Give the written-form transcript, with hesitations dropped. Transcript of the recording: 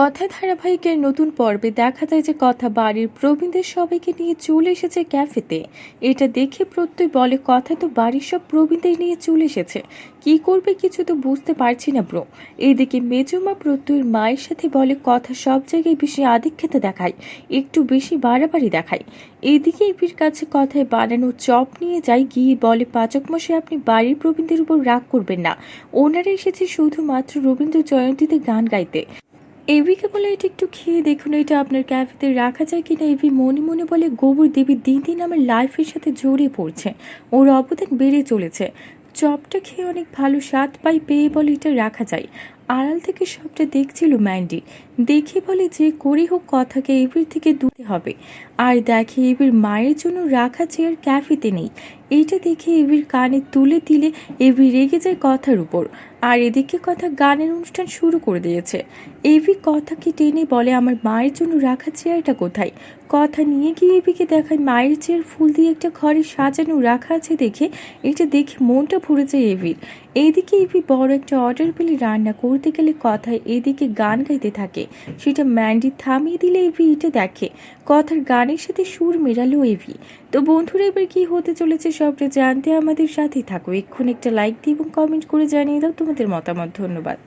কথা ধারাবাহিকের নতুন পর্বে দেখা যায় যে কথা বাড়ির প্রবীণদের সবাইকে নিয়ে চলে এসেছে ক্যাফেতে। এটা দেখে প্রত্যয় বলে কথা তো বাড়ির সব প্রবীণদের নিয়ে চলে এসেছে, কি করবে কিছু তো বুঝতে পারছি না ব্রো। এইদিকে মেজমা প্রত্যয়ের মায়ের সাথে বলে কথা সব জায়গায় বেশি আধিক্যতা দেখায়, একটু বেশি বাড়াবাড়ি দেখায়। এইদিকে ইভির কাছে কথায় বানানো চপ নিয়ে যায়, গিয়ে বলে পাচক মশাই আপনি বাড়ির প্রবীণদের উপর রাগ করবেন না, ওনারা এসেছে শুধুমাত্র রবীন্দ্র জয়ন্তীতে গান গাইতে। এভিকে বলে এটা একটু খেয়ে দেখুন, এটা আপনার ক্যাফেতে রাখা যায় কিনা। এভি মনে মনে বলে গোবর দেবী দিন দিন আমার লাইফের সাথে জড়িয়ে পড়ছে, ওর অবদান বেড়ে চলেছে। চপটা খেয়ে অনেক ভালো স্বাদ পাই পেয়ে বলে এটা রাখা যায়। আড়াল থেকে সবটা দেখছিল ম্যান্ডি, দেখে বলে যে করে হোক কথাকে এভির থেকে দূরে হবে। আর দেখে এভির মায়ের জন্য রাখা চেয়ার ক্যাফেতে নেই। এইটা দেখে এভির কানে তুলে দিলে এভি রেগে যায় কথার উপর। আর এদিকে কথা গানের অনুষ্ঠান শুরু করে দিয়েছে। এভি কথাকে টেনে বলে আমার মায়ের জন্য রাখা চেয়ারটা কোথায়। কথা নিয়ে গিয়ে এভিকে দেখায় মায়ের চেয়ার ফুল দিয়ে একটা ঘরে সাজানো রাখা আছে। এটা দেখে মনটা ভরে যায় এভির। এইদিকে এভি বড় একটা অর্ডার পেলে রান্না করতে গেলে কথায় এদিকে গান গাইতে থাকে, সেটা ম্যান্ডি থামিয়ে দিলে এভি এটা দেখে। কথার গানের সাথে সুর মেলালো এভি। তো বন্ধুরা এবার কি হতে চলেছে সবটা জানতে আমাদের সাথেই থাকো। এক্ষুনি একটা লাইক দিয়ে এবং কমেন্ট করে জানিয়ে দাও তোমাদের মতামত। ধন্যবাদ।